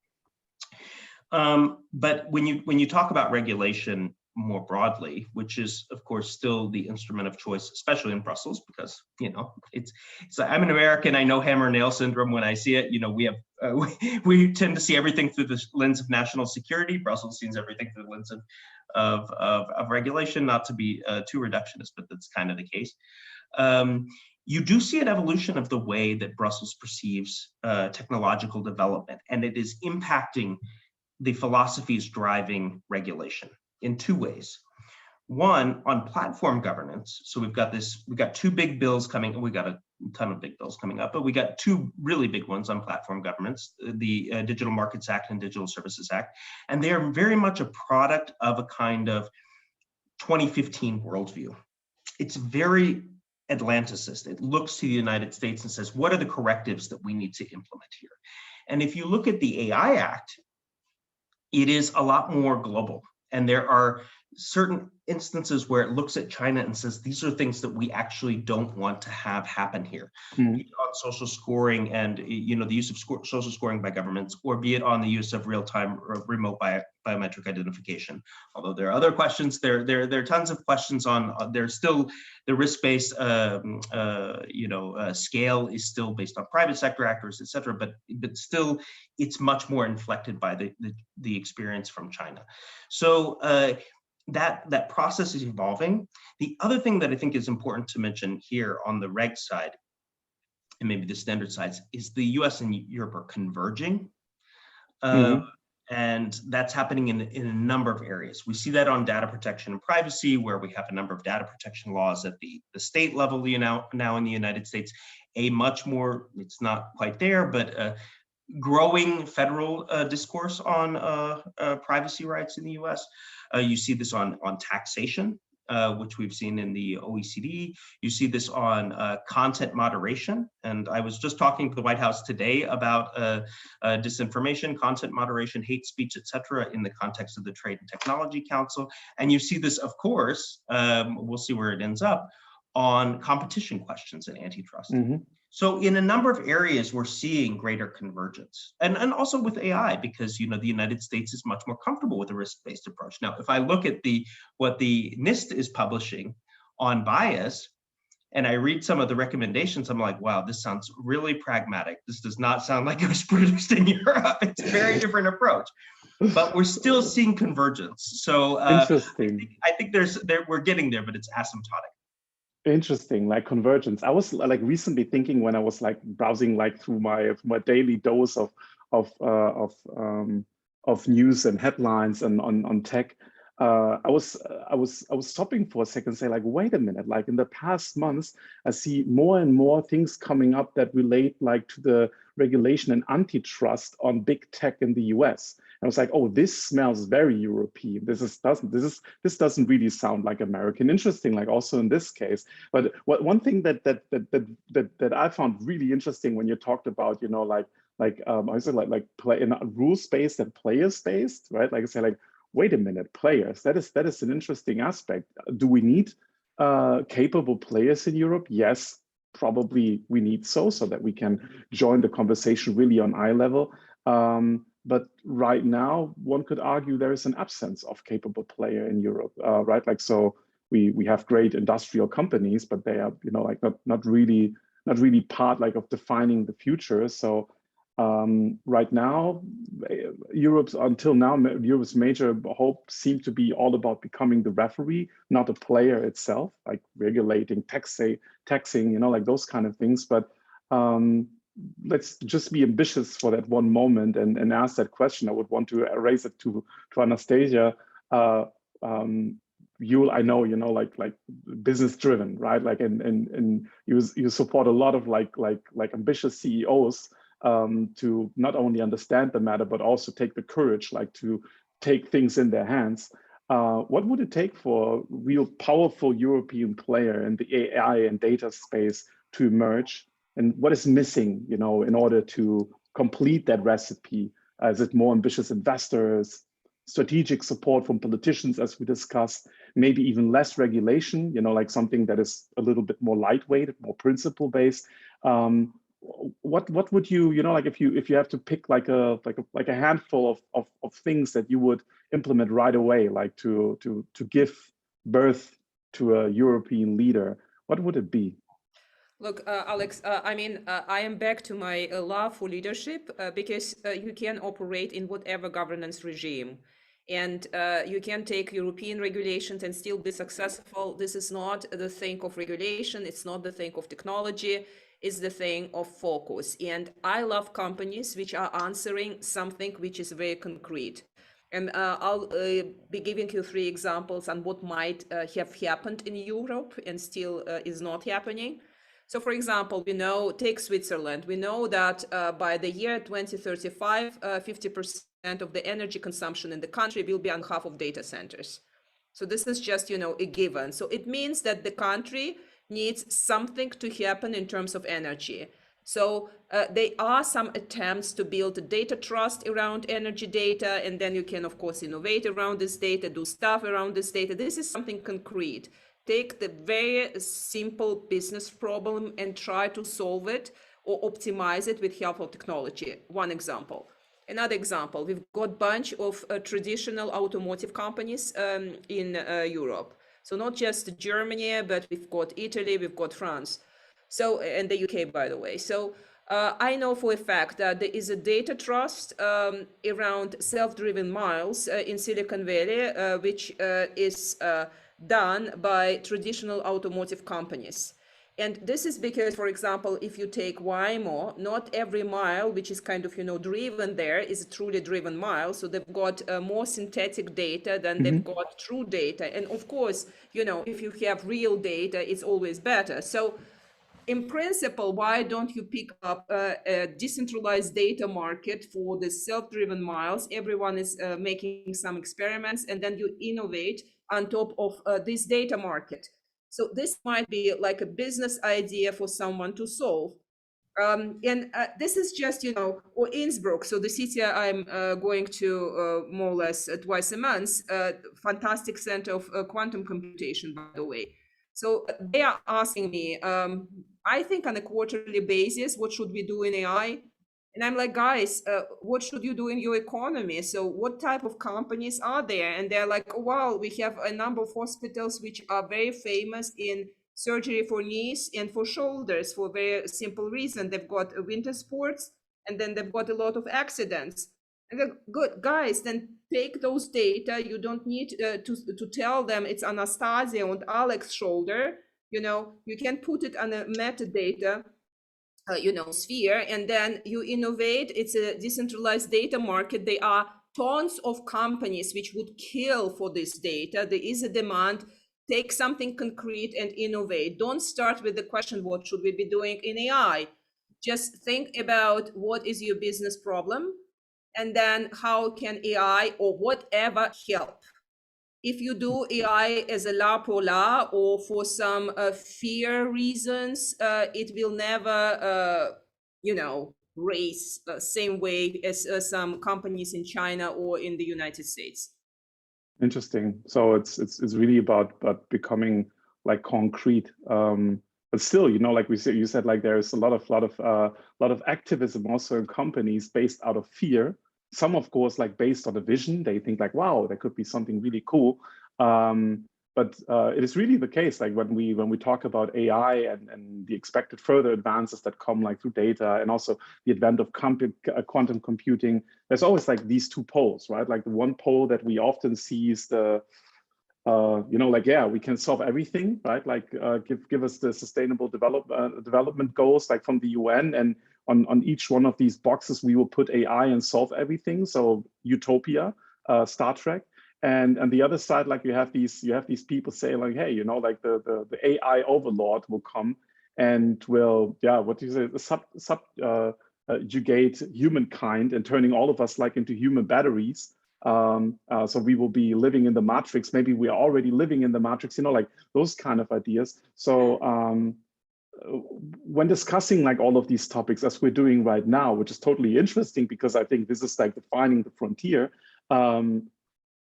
But when you talk about regulation, more broadly, which is of course still the instrument of choice, especially in Brussels, because it's I'm an American. I know hammer nail syndrome when I see it. We have we tend to see everything through the lens of national security. Brussels sees everything through the lens of regulation. Not to be too reductionist, but that's kind of the case. You do see an evolution of the way that Brussels perceives technological development, and it is impacting the philosophies driving regulation in two ways. One, on platform governance. So we've got two big bills coming, and we got a ton of big bills coming up, but we got two really big ones on platform governance, the Digital Markets Act and Digital Services Act. And they are very much a product of a kind of 2015 worldview. It's very Atlanticist. It looks to the United States and says, what are the correctives that we need to implement here? And if you look at the AI Act, it is a lot more global. And there are certain instances where it looks at China and says, these are things that we actually don't want to have happen here. Be it on social scoring and the use of social scoring by governments, or be it on the use of real-time or remote biometric identification. Although there are other questions, there are tons of questions on, there's still the risk-based scale is still based on private sector actors, et cetera, but still it's much more inflected by the experience from China. So that process is evolving. The other thing that I think is important to mention here on the reg side, and maybe the standard sides, is the US and Europe are converging. And that's happening in a number of areas. We see that on data protection and privacy, where we have a number of data protection laws at the state level now in the United States, a much more, it's not quite there, but growing federal discourse on privacy rights in the US. You see this on taxation, which we've seen in the OECD. You see this on content moderation. And I was just talking to the White House today about disinformation, content moderation, hate speech, et cetera, in the context of the Trade and Technology Council. And you see this, of course, we'll see where it ends up, on competition questions and antitrust. So in a number of areas, we're seeing greater convergence, and also with AI, because the United States is much more comfortable with a risk-based approach. Now, if I look at what the NIST is publishing on bias, and I read some of the recommendations, I'm like, wow, this sounds really pragmatic. This does not sound like it was produced in Europe. It's a very different approach, but we're still seeing convergence. So interesting. I think we're getting there, but it's asymptotic. Interesting, like convergence. I was like recently thinking when I was like browsing like through my daily dose of news and headlines and on tech. I was stopping for a second and say, like, wait a minute, like in the past months, I see more and more things coming up that relate like to the regulation and antitrust on big tech in the US. I was like, oh, this smells very European. This doesn't really sound like American. Interesting, like also in this case. But one thing that I found really interesting when you talked about, I said like play in rules-based and players-based, right? Like I say, like, wait a minute, players. That is an interesting aspect. Do we need capable players in Europe? Yes, probably we need so that we can join the conversation really on eye level. But right now, one could argue there is an absence of capable player in Europe, right? Like, so we have great industrial companies, but they are, like not really part like of defining the future. So right now, Europe's major hope seemed to be all about becoming the referee, not a player itself, like regulating, taxing, like those kind of things. But let's just be ambitious for that one moment and ask that question. I would want to raise it to Anastasia. I know, like business driven, right? Like, and you support a lot of like ambitious CEOs to not only understand the matter, but also take the courage, like to take things in their hands. What would it take for a real powerful European player in the AI and data space to emerge? And what is missing, in order to complete that recipe? Is it more ambitious investors, strategic support from politicians, as we discussed, maybe even less regulation, like something that is a little bit more lightweight, more principle-based? what would you, like if you have to pick like a handful of things that you would implement right away, like to give birth to a European leader, what would it be? Look, Alex, I am back to my love for leadership because you can operate in whatever governance regime. And you can take European regulations and still be successful. This is not the thing of regulation. It's not the thing of technology. It's the thing of focus. And I love companies which are answering something which is very concrete. And I'll be giving you 3 examples on what might have happened in Europe and still is not happening. So, for example, take Switzerland. We know that by the year 2035, 50% of the energy consumption in the country will be on behalf of data centers. So this is just, a given. So it means that the country needs something to happen in terms of energy. So there are some attempts to build a data trust around energy data, and then you can, of course, innovate around this data, do stuff around this data. This is something concrete. Take the very simple business problem and try to solve it or optimize it with help of technology. One example. Another example, we've got a bunch of traditional automotive companies in Europe. So not just Germany, but we've got Italy, we've got France. So, and the UK, by the way. So I know for a fact that there is a data trust around self-driven miles in Silicon Valley, which is done by traditional automotive companies. And this is because, for example, if you take Waymo, not every mile, which is kind of, driven there, is a truly driven mile. So they've got more synthetic data than they've got true data. And of course, if you have real data, it's always better. So in principle, why don't you pick up a decentralized data market for the self-driven miles? Everyone is making some experiments, and then you innovate on top of this data market. So this might be like a business idea for someone to solve. And this is just, or Innsbruck, so the city I'm going to more or less twice a month, fantastic center of quantum computation, by the way. So they are asking me, I think on a quarterly basis, what should we do in AI? And I'm like, guys, what should you do in your economy? So what type of companies are there? And they're like, oh, wow, we have a number of hospitals which are very famous in surgery for knees and for shoulders for a very simple reason. They've got winter sports, and then they've got a lot of accidents. And they're good, guys, then take those data. You don't need to tell them it's Anastasia and Alex shoulder. You can put it on a metadata sphere, and then you innovate. It's a decentralized data market. There are tons of companies which would kill for this data. There is a demand. Take something concrete and innovate. Don't start with the question, what should we be doing in AI? Just think about what is your business problem, and then how can AI or whatever help. If you do AI as a la pour la or for some fear reasons, it will never, raise the same way as some companies in China or in the United States. Interesting. So it's really about becoming like concrete. But still, like you said, like there's a lot of activism also in companies based out of fear. Some, of course, like based on a vision, they think like, wow, there could be something really cool. But it is really the case, like when we talk about AI and the expected further advances that come like through data, and also the advent of quantum computing, there's always like these 2 poles, right? Like the one pole that we often see is the like, yeah, we can solve everything, right? Like give us the sustainable development goals, like from the UN, and on each one of these boxes we will put AI and solve everything. So utopia, Star Trek. And on the other side, like you have these people say like, hey, like the AI overlord will come and will, yeah, what do you say, subjugate humankind and turning all of us like into human batteries. So we will be living in the matrix. Maybe we are already living in the matrix, like those kind of ideas. So when discussing like all of these topics, as we're doing right now, which is totally interesting because I think this is like defining the frontier,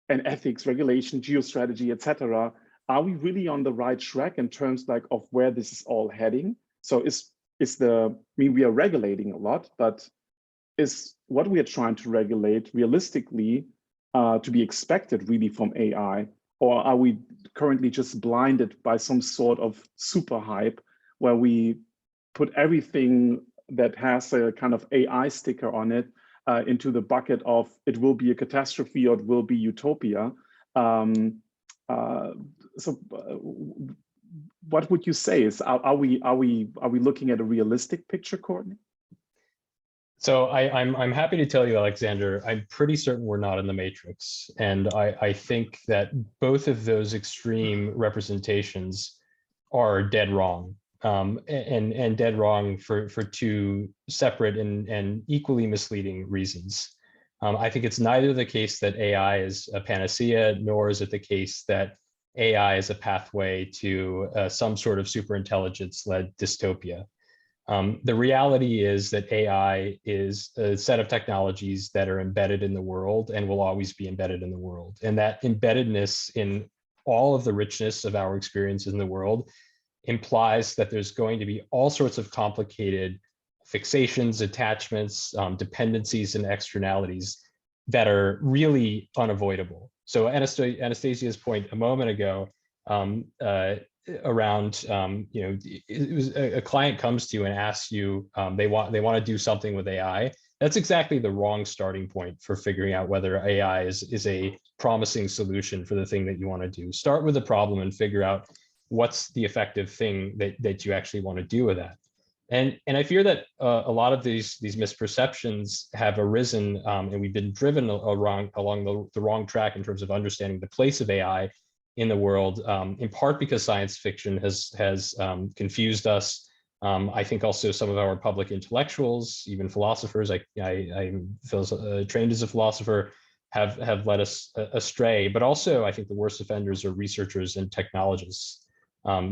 and ethics, regulation, geostrategy, etc. Are we really on the right track in terms like of where this is all heading? So is we are regulating a lot, but is what we are trying to regulate realistically to be expected really from AI? Or are we currently just blinded by some sort of super hype where we put everything that has a kind of AI sticker on it into the bucket of it will be a catastrophe or it will be utopia? What would you say is, are we looking at a realistic picture, Courtney? So I'm happy to tell you, Alexander, I'm pretty certain we're not in the Matrix. And I think that both of those extreme representations are dead wrong, and dead wrong for two separate and equally misleading reasons. I think it's neither the case that AI is a panacea, nor is it the case that AI is a pathway to some sort of superintelligence-led dystopia. The reality is that AI is a set of technologies that are embedded in the world and will always be embedded in the world. And that embeddedness in all of the richness of our experiences in the world implies that there's going to be all sorts of complicated fixations, attachments, dependencies, and externalities that are really unavoidable. So Anastasia's point a moment ago around, it was a client comes to you and asks you, they want to do something with AI. That's exactly the wrong starting point for figuring out whether AI is a promising solution for the thing that you want to do. Start with the problem and figure out what's the effective thing that you actually want to do with that. And I fear that a lot of these misperceptions have arisen, and we've been driven along the wrong track in terms of understanding the place of AI in the world, in part because science fiction has confused us. I think also some of our public intellectuals, even philosophers, I'm trained as a philosopher, have led us astray. But also, I think the worst offenders are researchers and technologists,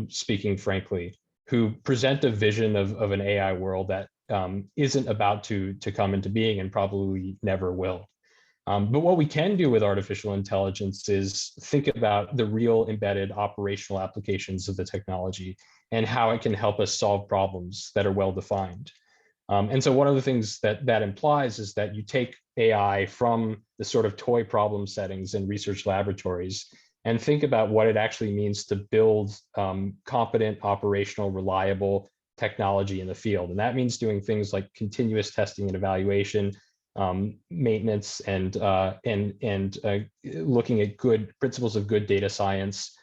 speaking frankly, who present a vision of an AI world that isn't about to come into being and probably never will. But what we can do with artificial intelligence is think about the real embedded operational applications of the technology and how it can help us solve problems that are well defined. And so one of the things that implies is that you take AI from the sort of toy problem settings in research laboratories and think about what it actually means to build competent, operational, reliable technology in the field. And that means doing things like continuous testing and evaluation, maintenance, and looking at good principles of good data science,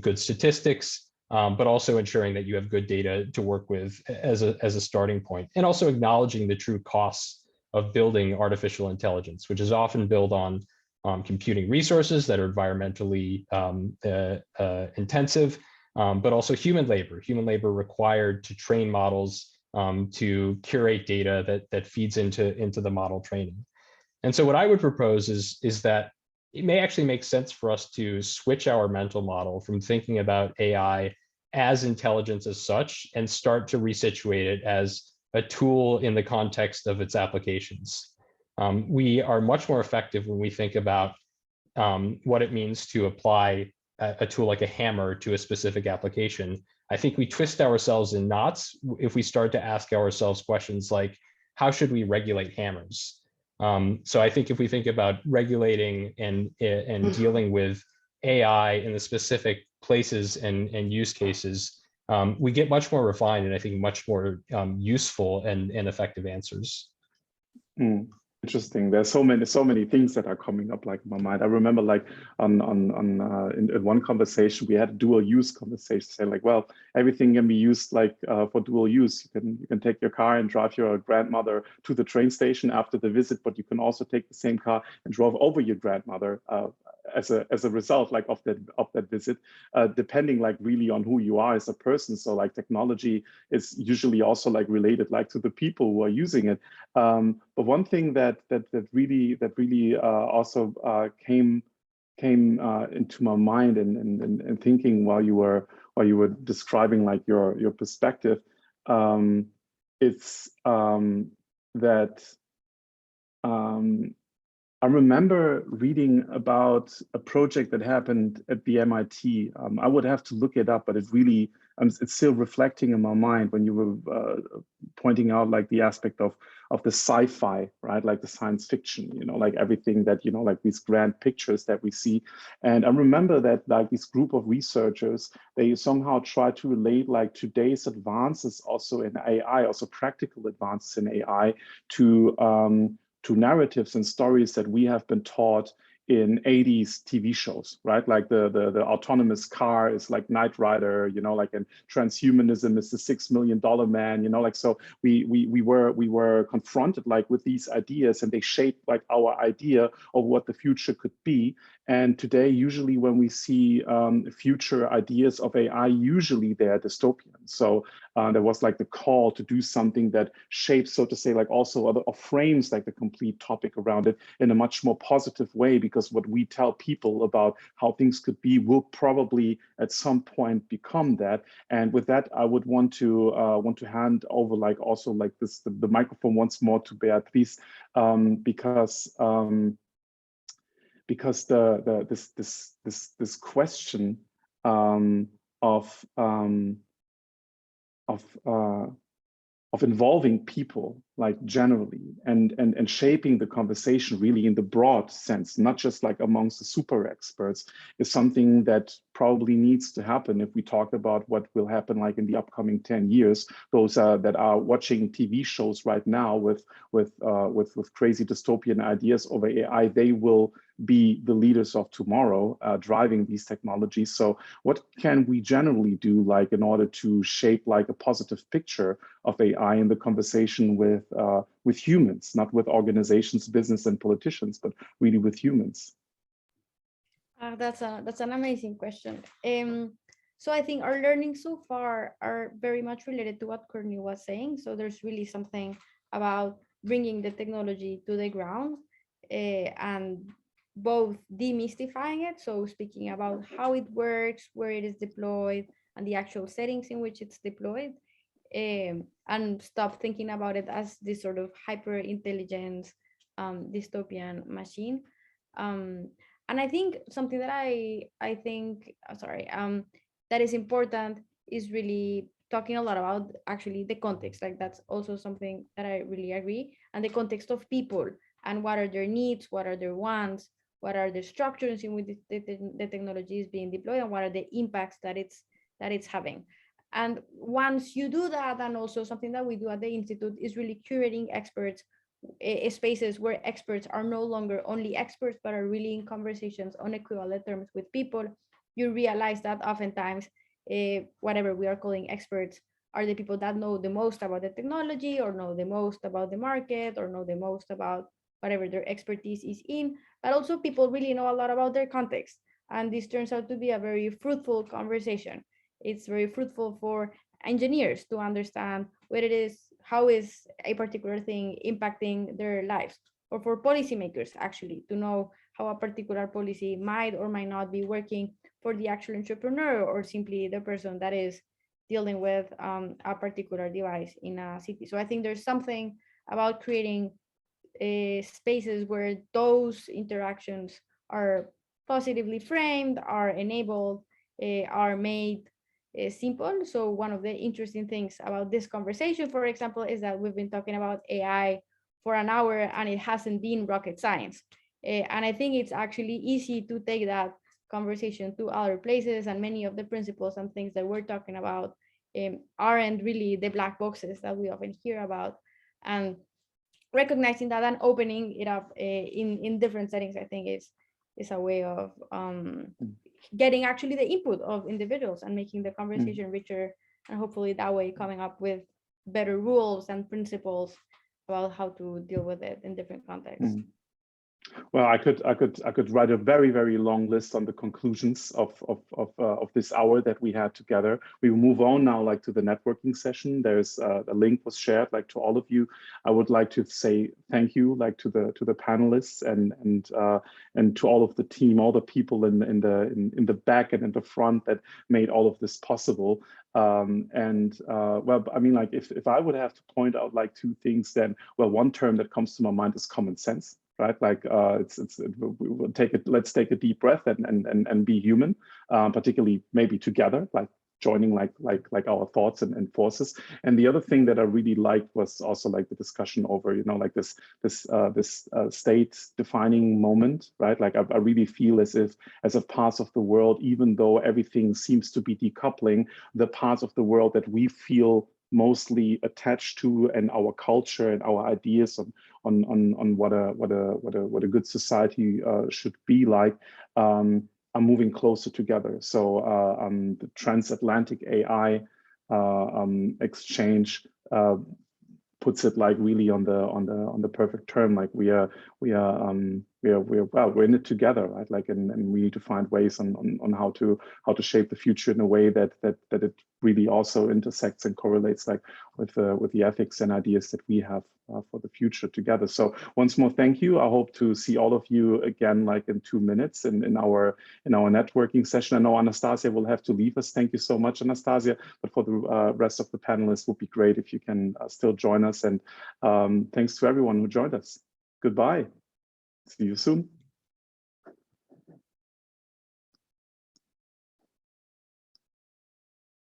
good statistics, but also ensuring that you have good data to work with as a starting point, and also acknowledging the true costs of building artificial intelligence, which is often built on computing resources that are environmentally intensive, but also human labor required to train models, to curate data that feeds into the model training. And so what I would propose is that it may actually make sense for us to switch our mental model from thinking about AI as intelligence as such and start to resituate it as a tool in the context of its applications. We are much more effective when we think about what it means to apply a tool like a hammer to a specific application. I think we twist ourselves in knots if we start to ask ourselves questions like, how should we regulate hammers? So I think if we think about regulating and dealing with AI in the specific places and use cases, we get much more refined and I think much more useful and effective answers. Interesting. There's so many things that are coming up like in my mind. I remember like in one conversation we had a dual use conversation, say like, well, everything can be used like for dual use. You can take your car and drive your grandmother to the train station after the visit, but you can also take the same car and drive over your grandmother as a result like of that visit, depending like really on who you are as a person. So like technology is usually also like related like to the people who are using it. But one thing that really also came into my mind and thinking while you were describing like your perspective, it's that I remember reading about a project that happened at the MIT. I would have to look it up, but it really it's still reflecting in my mind when you were pointing out like the aspect of the sci-fi, right? Like the science fiction, you know, like everything that, you know, like these grand pictures that we see. And I remember that like this group of researchers, they somehow try to relate like today's advances also in AI, also practical advances in AI to narratives and stories that we have been taught in 80s TV shows, right? Like the autonomous car is like Knight Rider, you know, like, and transhumanism is the $6 million man, you know, like, so we were confronted like with these ideas, and they shaped like our idea of what the future could be. And today, usually when we see future ideas of AI, usually they're dystopian. So there was like the call to do something that shapes, so to say, like also other, or frames like the complete topic around it in a much more positive way, because what we tell people about how things could be will probably at some point become that. And with that, I would want to hand over like also like the microphone once more to Beatriz, because this question of involving people like generally and shaping the conversation really in the broad sense, not just like amongst the super experts, is something that probably needs to happen if we talk about what will happen like in the upcoming 10 years. Those that are watching TV shows right now with crazy dystopian ideas over AI, they will be the leaders of tomorrow, driving these technologies. So what can we generally do like in order to shape like a positive picture of AI in the conversation with humans, not with organizations, business and politicians, but really with humans? That's an amazing question. So I think our learning so far are very much related to what Courtney was saying. So there's really something about bringing the technology to the ground and both demystifying it, so speaking about how it works, where it is deployed, and the actual settings in which it's deployed, and stop thinking about it as this sort of hyper intelligence dystopian machine. And I think something that I think that is important is really talking a lot about actually the context. Like that's also something that I really agree, and the context of people and what are their needs, what are their wants, what are the structures in which the technology is being deployed, and what are the impacts that it's having. And once you do that, and also something that we do at the Institute is really curating experts, spaces where experts are no longer only experts, but are really in conversations on equivalent terms with people. You realize that oftentimes, whatever we are calling experts are the people that know the most about the technology, or know the most about the market, or know the most about whatever their expertise is in, but also people really know a lot about their context. And this turns out to be a very fruitful conversation. It's very fruitful for engineers to understand what it is, how is a particular thing impacting their lives, or for policymakers actually to know how a particular policy might or might not be working for the actual entrepreneur, or simply the person that is dealing with a particular device in a city. So I think there's something about creating spaces where those interactions are positively framed, are enabled, are made simple. So one of the interesting things about this conversation, for example, is that we've been talking about AI for an hour and it hasn't been rocket science. And I think it's actually easy to take that conversation to other places, and many of the principles and things that we're talking about aren't really the black boxes that we often hear about. And recognizing that and opening it up in different settings, I think is a way of getting actually the input of individuals and making the conversation richer, and hopefully that way coming up with better rules and principles about how to deal with it in different contexts. Well, I could write a very, very long list on the conclusions of this hour that we had together. We will move on now, like, to the networking session. There's a link was shared, like, to all of you. I would like to say thank you, like, to the panelists and to all of the team, all the people in the back and in the front that made all of this possible. Well, I mean, like, if I would have to point out like two things, then, well, one term that comes to my mind is common sense. Right, like let's take a deep breath and be human, particularly maybe together, like joining like our thoughts and forces. And the other thing that I really liked was also like the discussion over, you know, like this state defining moment, right? Like I really feel as if as a parts of the world, even though everything seems to be decoupling, the parts of the world that we feel mostly attached to, and our culture and our ideas on what a good society should be like, are moving closer together. So the transatlantic AI exchange puts it like really on the perfect term. Like we're in it together, right? Like and we need to find ways on how to shape the future in a way that it really also intersects and correlates like with the ethics and ideas that we have for the future together. So once more, thank you. I hope to see all of you again like in 2 minutes in our networking session. I know Anastasia will have to leave us. Thank you so much, Anastasia. But for the rest of the panelists, would be great if you can still join us. And thanks to everyone who joined us. Goodbye. See you soon.